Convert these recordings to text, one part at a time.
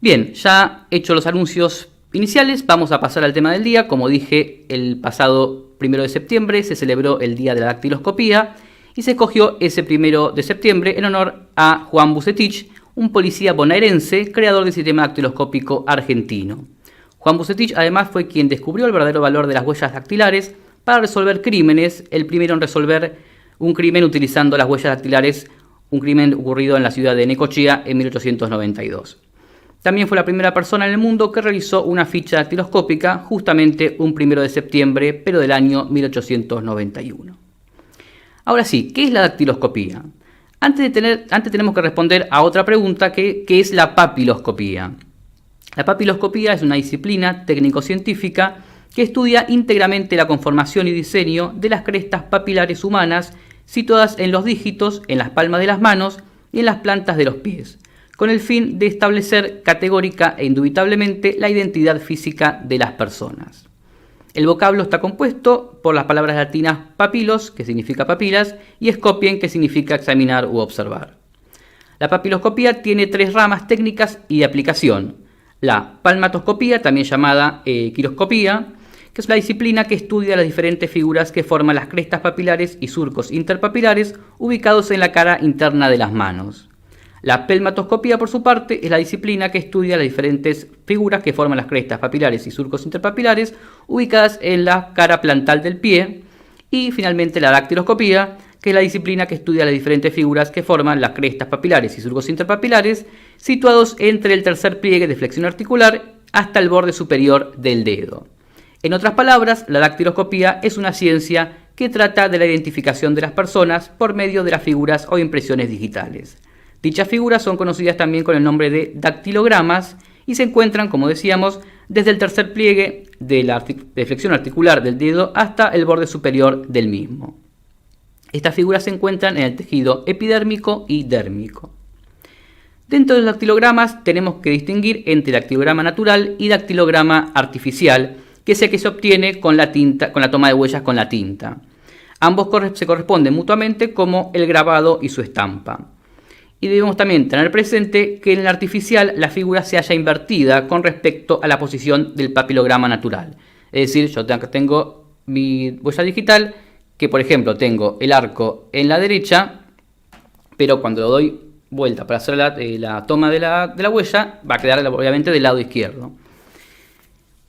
Bien, ya hechos los anuncios iniciales, vamos a pasar al tema del día. Como dije, el pasado 1 de septiembre se celebró el Día de la Dactiloscopía y se escogió ese 1 de septiembre en honor a Juan Bucetich, un policía bonaerense, creador del sistema dactiloscópico argentino. Juan Bucetich además fue quien descubrió el verdadero valor de las huellas dactilares para resolver crímenes, el primero en resolver un crimen utilizando las huellas dactilares, un crimen ocurrido en la ciudad de Necochea en 1892. También fue la primera persona en el mundo que realizó una ficha dactiloscópica justamente un 1 de septiembre, pero del año 1891. Ahora sí, ¿qué es la dactiloscopía? Antes tenemos que responder a otra pregunta que es la papiloscopía. La papiloscopía es una disciplina técnico-científica que estudia íntegramente la conformación y diseño de las crestas papilares humanas situadas en los dígitos, en las palmas de las manos y en las plantas de los pies, con el fin de establecer categórica e indubitablemente la identidad física de las personas. El vocablo está compuesto por las palabras latinas papilos, que significa papilas, y scopien, que significa examinar u observar. La papiloscopía tiene 3 ramas técnicas y de aplicación. La palmatoscopía, también llamada quiroscopía, que es la disciplina que estudia las diferentes figuras que forman las crestas papilares y surcos interpapilares ubicados en la cara interna de las manos. La pelmatoscopía, por su parte, es la disciplina que estudia las diferentes figuras que forman las crestas papilares y surcos interpapilares ubicadas en la cara plantar del pie. Y finalmente la dactiloscopía, que es la disciplina que estudia las diferentes figuras que forman las crestas papilares y surcos interpapilares situados entre el tercer pliegue de flexión articular hasta el borde superior del dedo. En otras palabras, la dactiloscopía es una ciencia que trata de la identificación de las personas por medio de las figuras o impresiones digitales. Dichas figuras son conocidas también con el nombre de dactilogramas y se encuentran, como decíamos, desde el tercer pliegue de flexión articular del dedo hasta el borde superior del mismo. Estas figuras se encuentran en el tejido epidérmico y dérmico. Dentro de los dactilogramas tenemos que distinguir entre dactilograma natural y dactilograma artificial, que es el que se obtiene con la toma de huellas con la tinta. Ambos se corresponden mutuamente como el grabado y su estampa. Y debemos también tener presente que en el artificial la figura se halla invertida con respecto a la posición del papilograma natural. Es decir, yo tengo mi huella digital, que por ejemplo tengo el arco en la derecha, pero cuando lo doy vuelta para hacer la toma de la huella, va a quedar obviamente del lado izquierdo.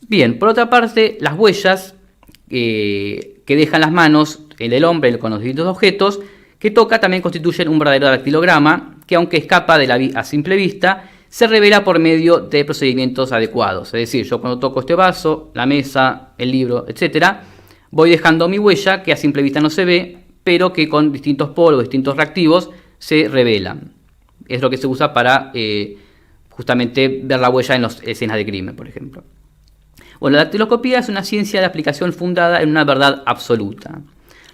Bien, por otra parte, las huellas que dejan las manos en el hombre con los distintos objetos que toca también constituyen un verdadero dactilograma que, aunque escapa a simple vista, se revela por medio de procedimientos adecuados. Es decir, yo cuando toco este vaso, la mesa, el libro, etc., voy dejando mi huella que a simple vista no se ve, pero que con distintos polvos, distintos reactivos, se revelan. Es lo que se usa para justamente ver la huella en las escenas de crimen, por ejemplo. Bueno, la dactiloscopía es una ciencia de aplicación fundada en una verdad absoluta.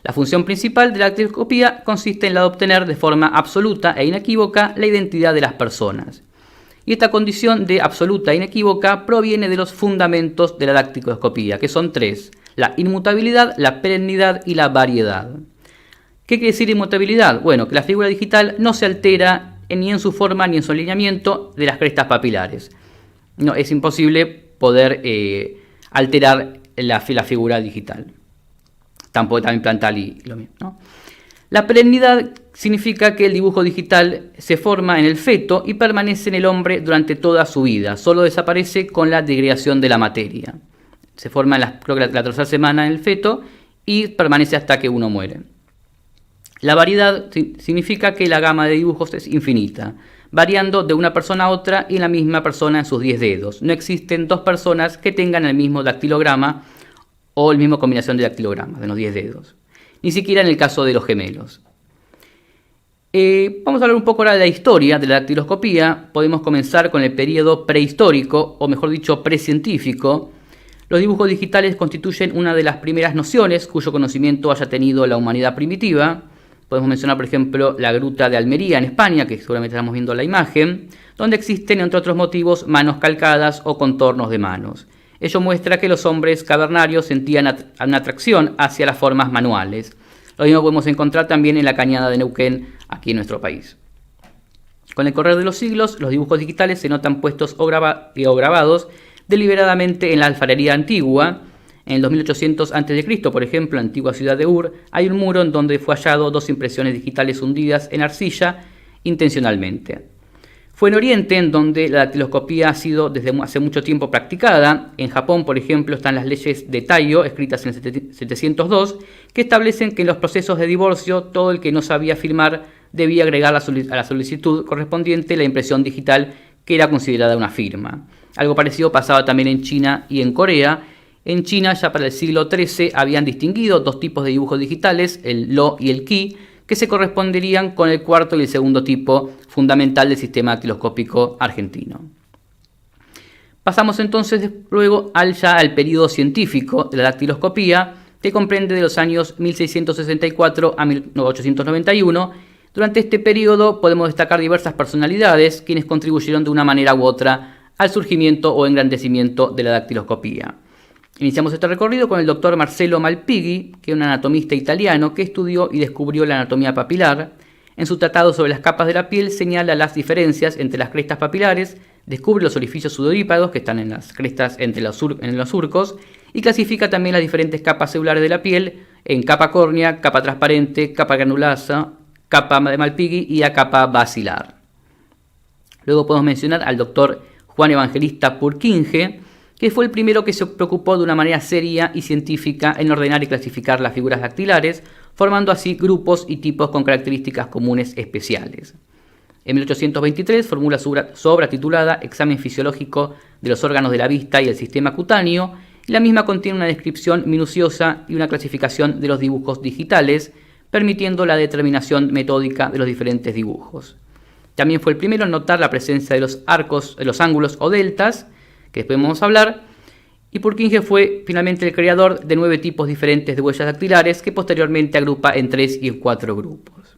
La función principal de la dactiloscopía consiste en la de obtener de forma absoluta e inequívoca la identidad de las personas. Y esta condición de absoluta e inequívoca proviene de los fundamentos de la dactiloscopía, que son 3: la inmutabilidad, la perennidad y la variedad. ¿Qué quiere decir inmutabilidad? Bueno, que la figura digital no se altera ni en su forma ni en su alineamiento de las crestas papilares. No, es imposible poder alterar la figura digital. Tampoco también plantal y lo mismo, ¿no? La perennidad significa que el dibujo digital se forma en el feto y permanece en el hombre durante toda su vida. Solo desaparece con la degradación de la materia. Se forma creo que la tercera semana en el feto y permanece hasta que uno muere. La variedad significa que la gama de dibujos es infinita, variando de una persona a otra y la misma persona en sus 10 dedos. No existen 2 personas que tengan el mismo dactilograma o la misma combinación de dactilogramas de los 10 dedos. Ni siquiera en el caso de los gemelos. Vamos a hablar un poco ahora de la historia de la dactiloscopía. Podemos comenzar con el periodo prehistórico, o mejor dicho, precientífico. Los dibujos digitales constituyen una de las primeras nociones cuyo conocimiento haya tenido la humanidad primitiva. Podemos mencionar, por ejemplo, la gruta de Almería en España, que seguramente estamos viendo la imagen, donde existen, entre otros motivos, manos calcadas o contornos de manos. Ello muestra que los hombres cavernarios sentían una atracción hacia las formas manuales. Lo mismo podemos encontrar también en la cañada de Neuquén, aquí en nuestro país. Con el correr de los siglos, los dibujos digitales se notan puestos o grabados deliberadamente en la alfarería antigua. En el 2800 a.C., por ejemplo, en la antigua ciudad de Ur, hay un muro en donde fue hallado 2 impresiones digitales hundidas en arcilla intencionalmente. Fue en Oriente en donde la dactiloscopía ha sido desde hace mucho tiempo practicada. En Japón, por ejemplo, están las leyes de Taiyo, escritas en el 702, que establecen que en los procesos de divorcio todo el que no sabía firmar debía agregar a la solicitud correspondiente la impresión digital que era considerada una firma. Algo parecido pasaba también en China y en Corea. En China, ya para el siglo XIII, habían distinguido 2 tipos de dibujos digitales, el Lo y el Qi, que se corresponderían con el cuarto y el segundo tipo fundamental del sistema dactiloscópico argentino. Pasamos entonces luego al periodo científico de la dactiloscopía, que comprende de los años 1664 a 1891. Durante este periodo podemos destacar diversas personalidades quienes contribuyeron de una manera u otra al surgimiento o engrandecimiento de la dactiloscopía. Iniciamos este recorrido con el doctor Marcello Malpighi, que es un anatomista italiano que estudió y descubrió la anatomía papilar. En su tratado sobre las capas de la piel señala las diferencias entre las crestas papilares, descubre los orificios sudorípados que están en las crestas en los surcos y clasifica también las diferentes capas celulares de la piel en capa córnea, capa transparente, capa granulosa, capa de Malpighi y a capa basilar. Luego podemos mencionar al doctor Juan Evangelista Purkinje, que fue el primero que se preocupó de una manera seria y científica en ordenar y clasificar las figuras dactilares, formando así grupos y tipos con características comunes especiales. En 1823 formula su obra titulada Examen fisiológico de los órganos de la vista y el sistema cutáneo, y la misma contiene una descripción minuciosa y una clasificación de los dibujos digitales, permitiendo la determinación metódica de los diferentes dibujos. También fue el primero en notar la presencia de los arcos, de los ángulos o deltas, que después vamos a hablar, y Purkinje fue finalmente el creador de 9 tipos diferentes de huellas dactilares que posteriormente agrupa en 3 y en 4 grupos.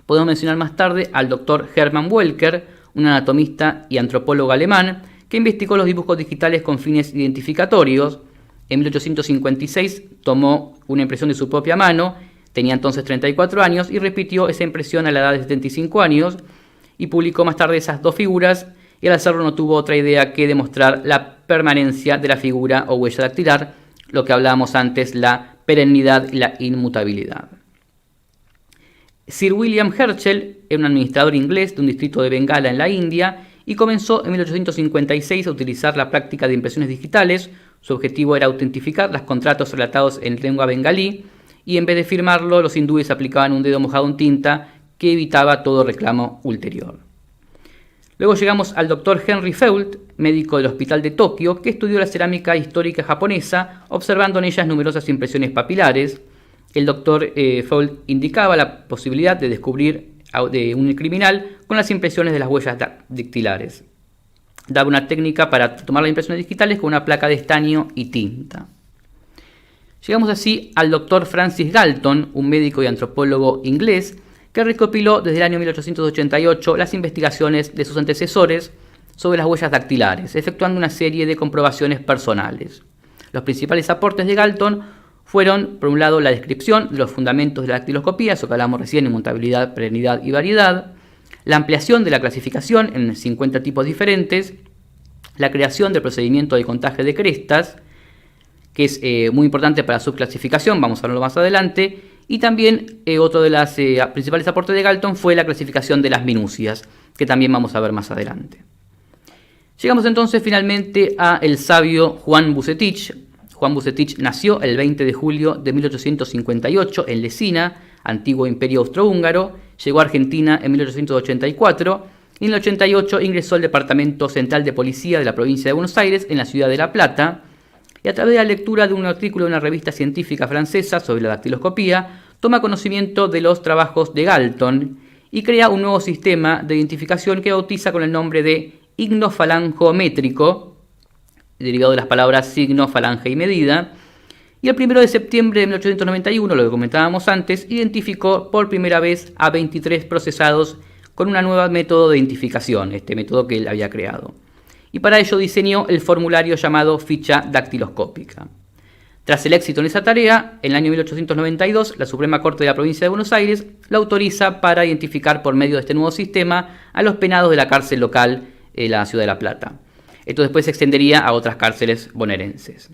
Podemos mencionar más tarde al doctor Hermann Welker, un anatomista y antropólogo alemán que investigó los dibujos digitales con fines identificatorios. En 1856 tomó una impresión de su propia mano, tenía entonces 34 años y repitió esa impresión a la edad de 75 años y publicó más tarde esas 2 figuras. Y al hacerlo no tuvo otra idea que demostrar la permanencia de la figura o huella dactilar, lo que hablábamos antes, la perennidad y la inmutabilidad. Sir William Herschel era un administrador inglés de un distrito de Bengala en la India y comenzó en 1856 a utilizar la práctica de impresiones digitales. Su objetivo era autentificar los contratos relatados en lengua bengalí y en vez de firmarlo, los hindúes aplicaban un dedo mojado en tinta que evitaba todo reclamo ulterior. Luego llegamos al Dr. Henry Fuld, médico del Hospital de Tokio, que estudió la cerámica histórica japonesa, observando en ellas numerosas impresiones papilares. El Dr. Fuld indicaba la posibilidad de descubrir de un criminal con las impresiones de las huellas dactilares. Daba una técnica para tomar las impresiones digitales con una placa de estaño y tinta. Llegamos así al Dr. Francis Galton, un médico y antropólogo inglés, que recopiló desde el año 1888 las investigaciones de sus antecesores sobre las huellas dactilares, efectuando una serie de comprobaciones personales. Los principales aportes de Galton fueron, por un lado, la descripción de los fundamentos de la dactiloscopía, eso que hablamos recién, inmutabilidad, perennidad y variedad, la ampliación de la clasificación en 50 tipos diferentes, la creación del procedimiento de contaje de crestas, que es muy importante para su clasificación, vamos a verlo más adelante. Y también otro de los principales aportes de Galton fue la clasificación de las minucias, que también vamos a ver más adelante. Llegamos entonces finalmente a el sabio Juan Vucetich. Juan Vucetich nació el 20 de julio de 1858 en Lesina, antiguo imperio austrohúngaro. Llegó a Argentina en 1884 y en el 88 ingresó al Departamento Central de Policía de la provincia de Buenos Aires en la ciudad de La Plata. Y a través de la lectura de un artículo de una revista científica francesa sobre la dactiloscopía, toma conocimiento de los trabajos de Galton y crea un nuevo sistema de identificación que bautiza con el nombre de ignofalangométrico, derivado de las palabras signo, falange y medida. Y el 1 de septiembre de 1891, lo que comentábamos antes, identificó por primera vez a 23 procesados con una nueva método de identificación, este método que él había creado. Y para ello diseñó el formulario llamado ficha dactiloscópica. Tras el éxito en esa tarea, en el año 1892, la Suprema Corte de la Provincia de Buenos Aires lo autoriza para identificar por medio de este nuevo sistema a los penados de la cárcel local de la ciudad de La Plata. Esto después se extendería a otras cárceles bonaerenses.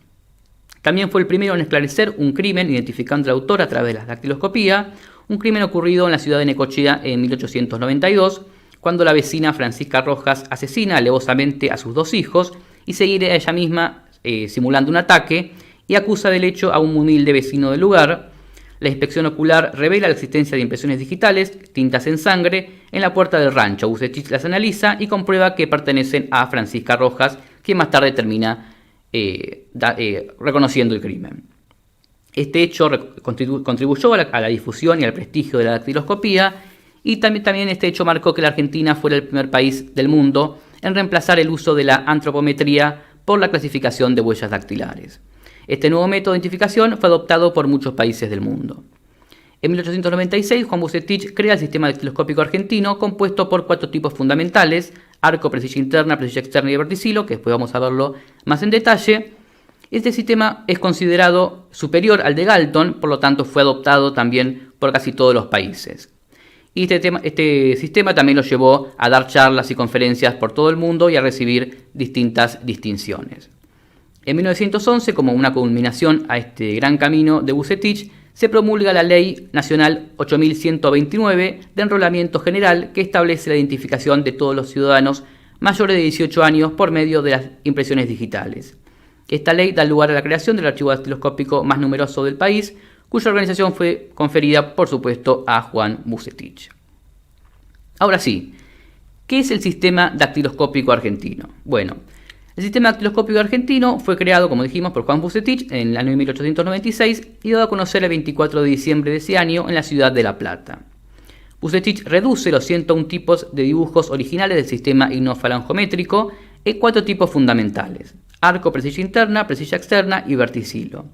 También fue el primero en esclarecer un crimen identificando al autor a través de la dactiloscopía, un crimen ocurrido en la ciudad de Necochea en 1892, cuando la vecina Francisca Rojas asesina alevosamente a sus 2 hijos y se hiere a ella misma simulando un ataque y acusa del hecho a un humilde vecino del lugar. La inspección ocular revela la existencia de impresiones digitales, tintas en sangre, en la puerta del rancho. Bucetich las analiza y comprueba que pertenecen a Francisca Rojas, quien más tarde termina reconociendo el crimen. Este hecho contribuyó a la difusión y al prestigio de la dactiloscopía, y también este hecho marcó que la Argentina fuera el primer país del mundo en reemplazar el uso de la antropometría por la clasificación de huellas dactilares. Este nuevo método de identificación fue adoptado por muchos países del mundo. En 1896, Juan Bucetich crea el sistema dactiloscópico argentino, compuesto por 4 tipos fundamentales: arco, presilla interna, presilla externa y verticilo, que después vamos a verlo más en detalle. Este sistema es considerado superior al de Galton, por lo tanto fue adoptado también por casi todos los países. Y este sistema también lo llevó a dar charlas y conferencias por todo el mundo y a recibir distintas distinciones. En 1911, como una culminación a este gran camino de Bucetich, se promulga la Ley Nacional 8129 de Enrolamiento General, que establece la identificación de todos los ciudadanos mayores de 18 años por medio de las impresiones digitales. Esta ley da lugar a la creación del archivo dactiloscópico más numeroso del país, cuya organización fue conferida, por supuesto, a Juan Bucetich. Ahora sí, ¿qué es el sistema dactiloscópico argentino? Bueno, el sistema dactiloscópico argentino fue creado, como dijimos, por Juan Bucetich en el año 1896 y dado a conocer el 24 de diciembre de ese año en la ciudad de La Plata. Bucetich reduce los 101 tipos de dibujos originales del sistema ignofalangométrico en 4 tipos fundamentales: arco, presilla interna, presilla externa y verticilo.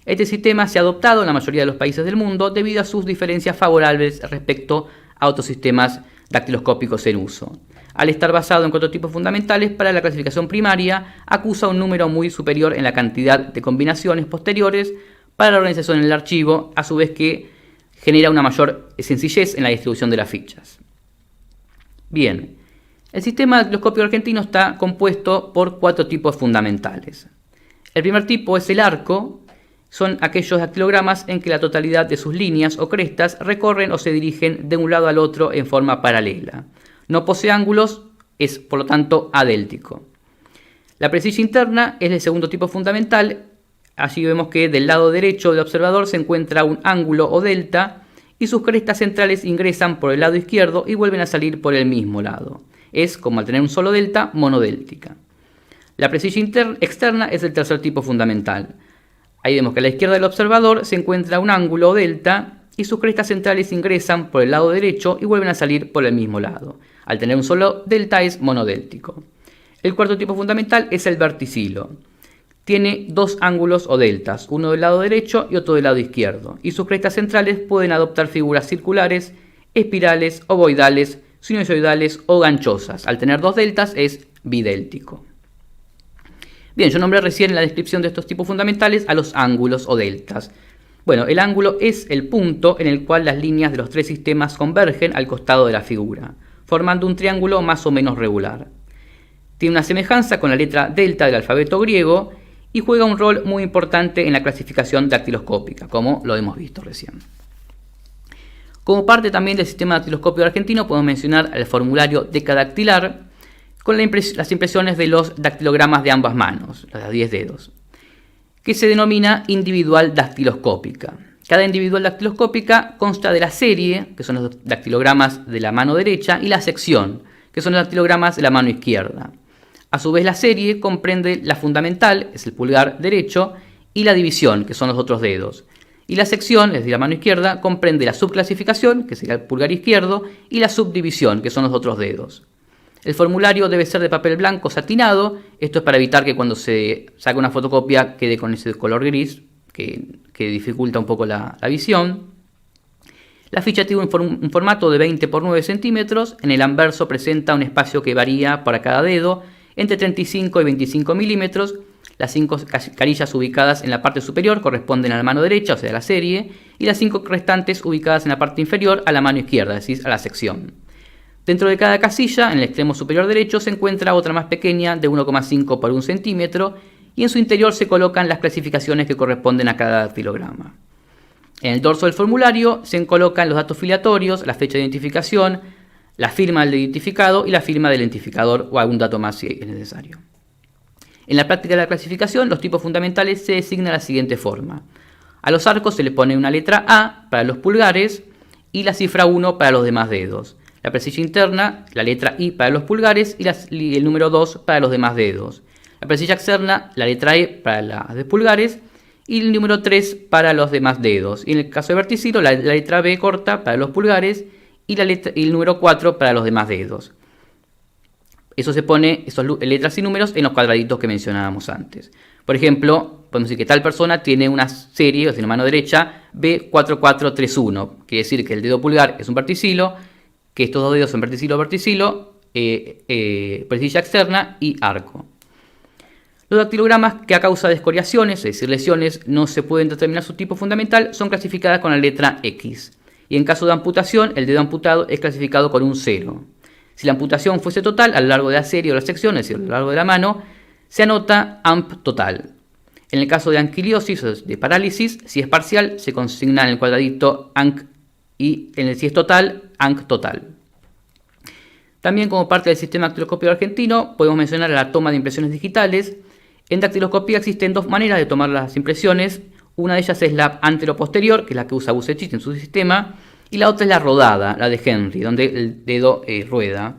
Este sistema se ha adoptado en la mayoría de los países del mundo debido a sus diferencias favorables respecto a otros sistemas dactiloscópicos en uso. Al estar basado en 4 tipos fundamentales para la clasificación primaria, acusa un número muy superior en la cantidad de combinaciones posteriores para la organización en el archivo, a su vez que genera una mayor sencillez en la distribución de las fichas. Bien, el sistema dactiloscópico argentino está compuesto por 4 tipos fundamentales. El primer tipo es el arco. Son aquellos dactilogramas en que la totalidad de sus líneas o crestas recorren o se dirigen de un lado al otro en forma paralela. No posee ángulos, es por lo tanto adéltico. La presilla interna es el segundo tipo fundamental. Allí vemos que del lado derecho del observador se encuentra un ángulo o delta y sus crestas centrales ingresan por el lado izquierdo y vuelven a salir por el mismo lado. Es, como al tener un solo delta, monodéltica. La presilla externa es el tercer tipo fundamental. Ahí vemos que a la izquierda del observador se encuentra un ángulo o delta y sus crestas centrales ingresan por el lado derecho y vuelven a salir por el mismo lado. Al tener un solo delta es monodéltico. El cuarto tipo fundamental es el verticilo. Tiene 2 ángulos o deltas, uno del lado derecho y otro del lado izquierdo, y sus crestas centrales pueden adoptar figuras circulares, espirales, ovoidales, sinusoidales o ganchosas. Al tener 2 deltas es bidéltico. Bien, yo nombré recién en la descripción de estos tipos fundamentales a los ángulos o deltas. Bueno, el ángulo es el punto en el cual las líneas de los 3 sistemas convergen al costado de la figura, formando un triángulo más o menos regular. Tiene una semejanza con la letra delta del alfabeto griego y juega un rol muy importante en la clasificación dactiloscópica, como lo hemos visto recién. Como parte también del sistema dactiloscópico argentino podemos mencionar el formulario decadactilar, con las impresiones de los dactilogramas de ambas manos, las de 10 dedos, que se denomina individual dactiloscópica. Cada individual dactiloscópica consta de la serie, que son los dactilogramas de la mano derecha, y la sección, que son los dactilogramas de la mano izquierda. A su vez, la serie comprende la fundamental, es el pulgar derecho, y la división, que son los otros dedos. Y la sección, es decir, la mano izquierda, comprende la subclasificación, que sería el pulgar izquierdo, y la subdivisión, que son los otros dedos. El formulario debe ser de papel blanco satinado. Esto es para evitar que cuando se saque una fotocopia quede con ese color gris que dificulta un poco la visión. La ficha tiene un formato de 20 por 9 centímetros. En el anverso presenta un espacio que varía para cada dedo entre 35 y 25 milímetros. Las 5 carillas ubicadas en la parte superior corresponden a la mano derecha, o sea, a la serie, y las 5 restantes ubicadas en la parte inferior a la mano izquierda, es decir, a la sección. Dentro de cada casilla, en el extremo superior derecho, se encuentra otra más pequeña de 1,5 por 1 centímetro, y en su interior se colocan las clasificaciones que corresponden a cada dactilograma. En el dorso del formulario se colocan los datos filiatorios, la fecha de identificación, la firma del identificado y la firma del identificador o algún dato más si es necesario. En la práctica de la clasificación, los tipos fundamentales se designan de la siguiente forma. A los arcos se le pone una letra A para los pulgares y la cifra 1 para los demás dedos. La presilla interna, la letra I para los pulgares y el número 2 para los demás dedos. La presilla externa, la letra E para los pulgares y el número 3 para los demás dedos. Y en el caso de verticilo, la letra B corta para los pulgares y el número 4 para los demás dedos. Eso se pone, esas letras y números, en los cuadraditos que mencionábamos antes. Por ejemplo, podemos decir que tal persona tiene una serie, o sea, en la mano derecha, B4431. Quiere decir que el dedo pulgar es un verticilo, que estos dos dedos son verticilo, presilla externa y arco. Los dactilogramas que a causa de escoriaciones, es decir, lesiones, no se pueden determinar su tipo fundamental, son clasificadas con la letra X. Y en caso de amputación, el dedo amputado es clasificado con un 0. Si la amputación fuese total, a lo largo de la serie o la sección, es decir, a lo largo de la mano, se anota AMP total. En el caso de anquiliosis o de parálisis, si es parcial, se consigna en el cuadradito ANC y si es total, ANC total. También, como parte del sistema dactiloscópico argentino, podemos mencionar la toma de impresiones digitales. En dactiloscopía existen dos maneras de tomar las impresiones. Una de ellas es la antero-posterior, que es la que usa Vucetich en su sistema, y la otra es la rodada, la de Henry, donde el dedo rueda,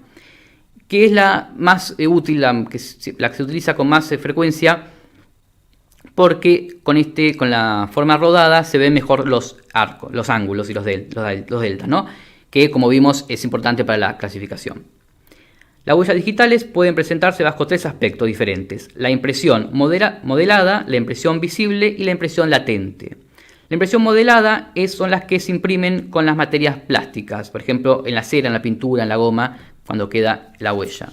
que es la más útil, la que se utiliza con más frecuencia, porque con la forma rodada se ven mejor los arcos, los ángulos y los deltas, ¿no? Que, como vimos, es importante para la clasificación. Las huellas digitales pueden presentarse bajo tres aspectos diferentes: la impresión modelada, la impresión visible y la impresión latente. La impresión modelada son las que se imprimen con las materias plásticas, por ejemplo, en la cera, en la pintura, en la goma, cuando queda la huella.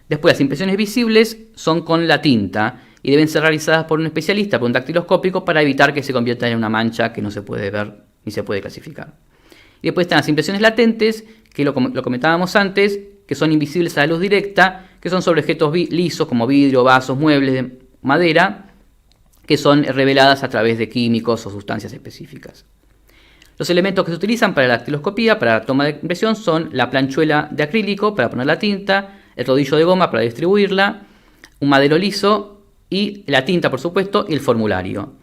Después, las impresiones visibles son con la tinta y deben ser realizadas por un especialista, por un dactiloscópico, para evitar que se conviertan en una mancha que no se puede ver ni se puede clasificar. Y después están las impresiones latentes, que lo comentábamos antes, que son invisibles a la luz directa, que son sobre objetos lisos como vidrio, vasos, muebles de madera, que son reveladas a través de químicos o sustancias específicas. Los elementos que se utilizan para la dactiloscopía, para la toma de impresión, son la planchuela de acrílico para poner la tinta, el rodillo de goma para distribuirla, un madero liso y la tinta, por supuesto, y el formulario.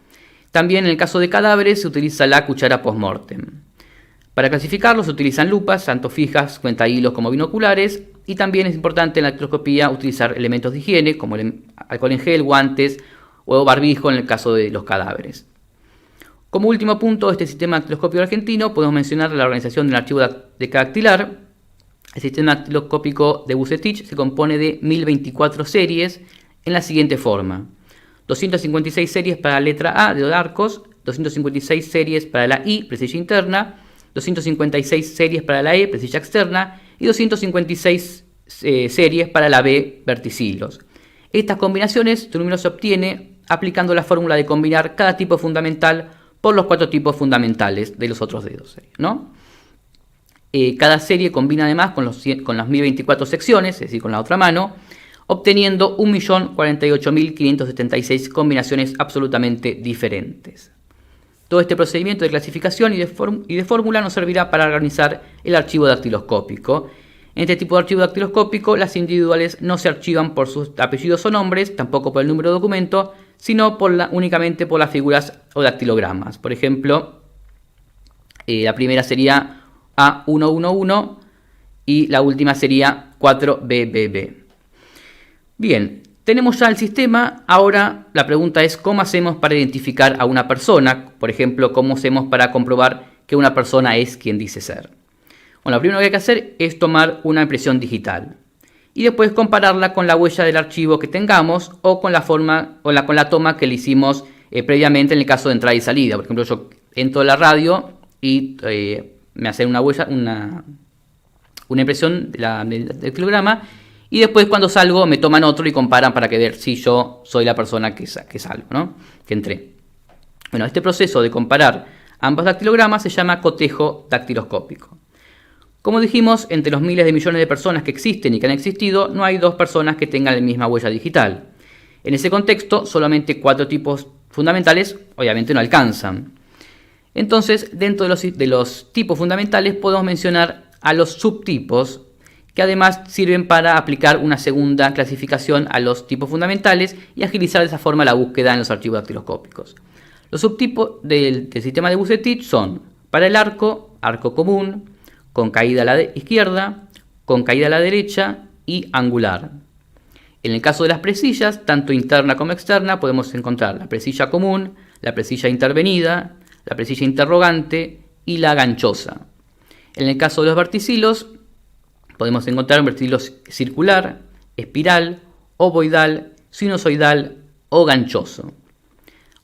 También en el caso de cadáveres se utiliza la cuchara post-mortem. Para clasificarlos se utilizan lupas, tanto fijas, cuentahilos como binoculares, y también es importante en la dactiloscopía utilizar elementos de higiene como el alcohol en gel, guantes o barbijo en el caso de los cadáveres. Como último punto de este sistema dactiloscópico argentino, podemos mencionar la organización del archivo decadactilar. El sistema dactiloscópico de Vucetich se compone de 1024 series en la siguiente forma: 256 series para la letra A de arcos, 256 series para la I, presilla interna, 256 series para la E, presilla externa, y 256 series para la B, verticilos. Estas combinaciones, este número se obtiene aplicando la fórmula de combinar cada tipo fundamental por los 4 tipos fundamentales de los otros dedos, ¿no? Cada serie combina además con las 1024 secciones, es decir, con la otra mano, obteniendo 1.048.576 combinaciones absolutamente diferentes. Todo este procedimiento de clasificación y de fórmula nos servirá para organizar el archivo dactiloscópico. En este tipo de archivo dactiloscópico, las individuales no se archivan por sus apellidos o nombres, tampoco por el número de documento, sino únicamente por las figuras o dactilogramas. Por ejemplo, la primera sería A111 y la última sería 4BBB. Bien, tenemos ya el sistema. Ahora la pregunta es: ¿cómo hacemos para identificar a una persona? Por ejemplo, ¿cómo hacemos para comprobar que una persona es quien dice ser? Bueno, lo primero que hay que hacer es tomar una impresión digital y después compararla con la huella del archivo que tengamos o con la toma que le hicimos previamente en el caso de entrada y salida. Por ejemplo, yo entro a la radio y me hacen una impresión del dactilograma, Y después cuando salgo me toman otro y comparan para ver si yo soy la persona que salgo, ¿no? Que entré. Bueno, este proceso de comparar ambos dactilogramas se llama cotejo dactiloscópico. Como dijimos, entre los miles de millones de personas que existen y que han existido, no hay dos personas que tengan la misma huella digital. En ese contexto, solamente 4 tipos fundamentales obviamente no alcanzan. Entonces, dentro de los tipos fundamentales podemos mencionar a los subtipos, que además sirven para aplicar una segunda clasificación a los tipos fundamentales y agilizar de esa forma la búsqueda en los archivos dactiloscópicos. Los subtipos del sistema de Busetit son, para el arco común, con caída a la izquierda, con caída a la derecha y angular. En el caso de las presillas, tanto interna como externa, podemos encontrar la presilla común, la presilla intervenida, la presilla interrogante y la ganchosa. En el caso de los verticilos, podemos encontrar un verticilo circular, espiral, ovoidal, sinusoidal o ganchoso.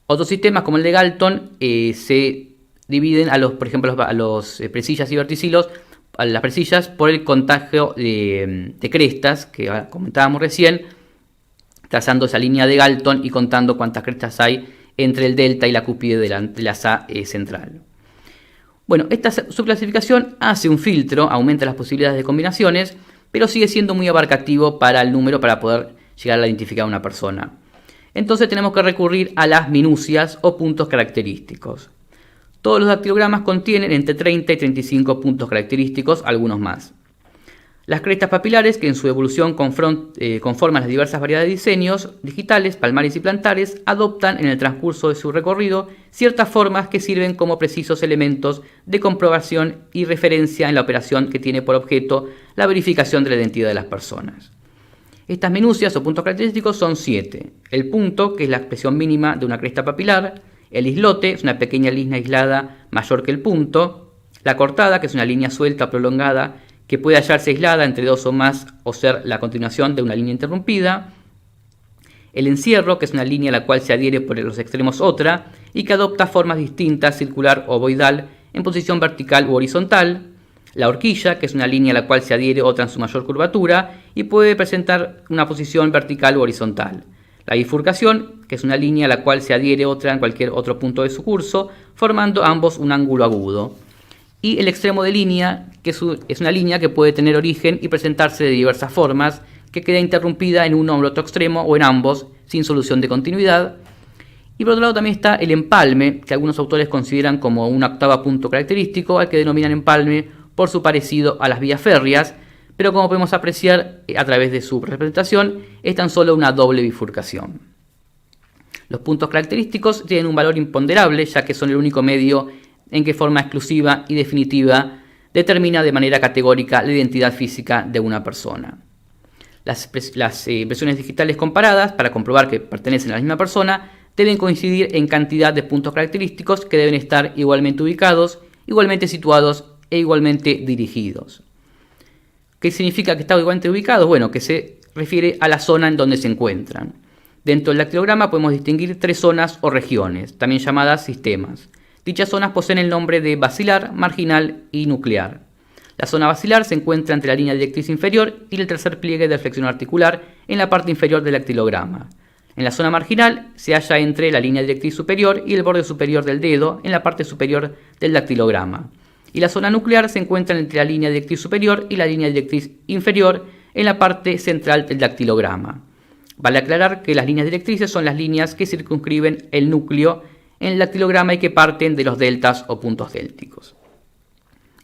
Otros sistemas como el de Galton se dividen por ejemplo, a los presillas y verticilos, a las presillas por el contagio de crestas que comentábamos recién, trazando esa línea de Galton y contando cuántas crestas hay entre el delta y la cúspide de la SA central. Bueno, esta subclasificación hace un filtro, aumenta las posibilidades de combinaciones, pero sigue siendo muy abarcativo para el número para poder llegar a identificar a una persona. Entonces tenemos que recurrir a las minucias o puntos característicos. Todos los dactilogramas contienen entre 30 y 35 puntos característicos, algunos más. Las crestas papilares, que en su evolución conforman las diversas variedades de diseños digitales, palmares y plantares, adoptan en el transcurso de su recorrido ciertas formas que sirven como precisos elementos de comprobación y referencia en la operación que tiene por objeto la verificación de la identidad de las personas. Estas minucias o puntos característicos son 7. El punto, que es la expresión mínima de una cresta papilar. El islote, es una pequeña línea aislada mayor que el punto. La cortada, que es una línea suelta o prolongada que puede hallarse aislada entre 2 o más o ser la continuación de una línea interrumpida. El encierro, que es una línea a la cual se adhiere por los extremos otra y que adopta formas distintas, circular o ovoidal, en posición vertical u horizontal. La horquilla, que es una línea a la cual se adhiere otra en su mayor curvatura y puede presentar una posición vertical u horizontal. La bifurcación, que es una línea a la cual se adhiere otra en cualquier otro punto de su curso, formando ambos un ángulo agudo. Y el extremo de línea, que es una línea que puede tener origen y presentarse de diversas formas, que queda interrumpida en uno o en otro extremo o en ambos, sin solución de continuidad. Y por otro lado también está el empalme, que algunos autores consideran como un octavo punto característico, al que denominan empalme por su parecido a las vías férreas, pero como podemos apreciar a través de su representación, es tan solo una doble bifurcación. Los puntos característicos tienen un valor imponderable, ya que son el único medio en que forma exclusiva y definitiva determina de manera categórica la identidad física de una persona. Las impresiones digitales comparadas, para comprobar que pertenecen a la misma persona, deben coincidir en cantidad de puntos característicos que deben estar igualmente ubicados, igualmente situados e igualmente dirigidos. ¿Qué significa que están igualmente ubicados? Bueno, que se refiere a la zona en donde se encuentran. Dentro del dactilograma podemos distinguir 3 zonas o regiones, también llamadas sistemas. Dichas zonas poseen el nombre de basilar, marginal y nuclear. La zona basilar se encuentra entre la línea directriz inferior y el tercer pliegue de flexión articular en la parte inferior del dactilograma. En la zona marginal se halla entre la línea directriz superior y el borde superior del dedo en la parte superior del dactilograma. Y la zona nuclear se encuentra entre la línea directriz superior y la línea directriz inferior en la parte central del dactilograma. Vale aclarar que las líneas directrices son las líneas que circunscriben el núcleo en el dactilograma y que parten de los deltas o puntos délticos.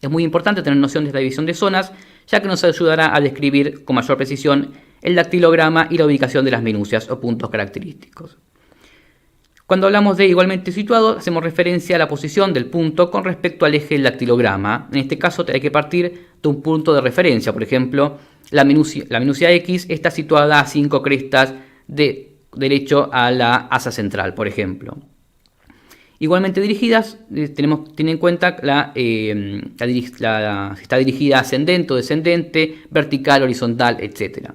Es muy importante tener noción de esta división de zonas, ya que nos ayudará a describir con mayor precisión el dactilograma y la ubicación de las minucias o puntos característicos. Cuando hablamos de igualmente situado, hacemos referencia a la posición del punto con respecto al eje del dactilograma. En este caso hay que partir de un punto de referencia. Por ejemplo, la minucia X está situada a 5 crestas de derecho a la asa central, por ejemplo. Igualmente dirigidas, tenemos que tener en cuenta si está dirigida ascendente o descendente, vertical, horizontal, etc.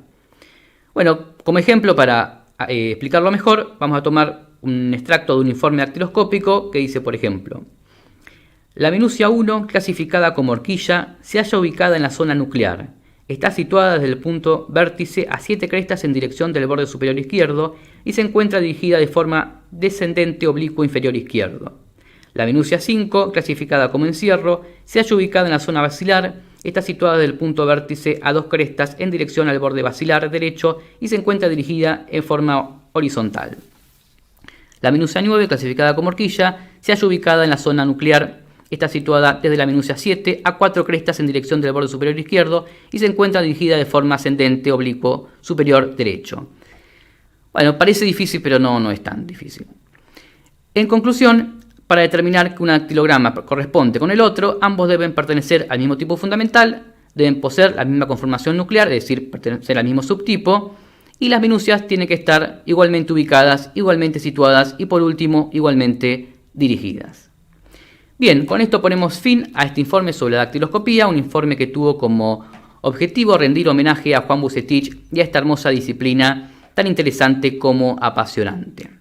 Bueno, como ejemplo, para explicarlo mejor, vamos a tomar un extracto de un informe dactiloscópico que dice, por ejemplo, la minucia 1, clasificada como horquilla, se halla ubicada en la zona nuclear, Está situada desde el punto vértice a 7 crestas en dirección del borde superior izquierdo y se encuentra dirigida de forma descendente oblicuo inferior izquierdo. La minucia 5, clasificada como encierro, se halla ubicada en la zona basilar. Está situada desde el punto vértice a 2 crestas en dirección al borde basilar derecho y se encuentra dirigida en forma horizontal. La minucia 9, clasificada como horquilla, se halla ubicada en la zona nuclear. Está situada desde la minucia 7 a 4 crestas en dirección del borde superior izquierdo y se encuentra dirigida de forma ascendente oblicuo superior derecho. Bueno, parece difícil, pero no es tan difícil. En conclusión, para determinar que un dactilograma corresponde con el otro, ambos deben pertenecer al mismo tipo fundamental, deben poseer la misma conformación nuclear, es decir, pertenecer al mismo subtipo, y las minucias tienen que estar igualmente ubicadas, igualmente situadas y por último igualmente dirigidas. Bien, con esto ponemos fin a este informe sobre la dactiloscopía, un informe que tuvo como objetivo rendir homenaje a Juan Vucetich y a esta hermosa disciplina tan interesante como apasionante.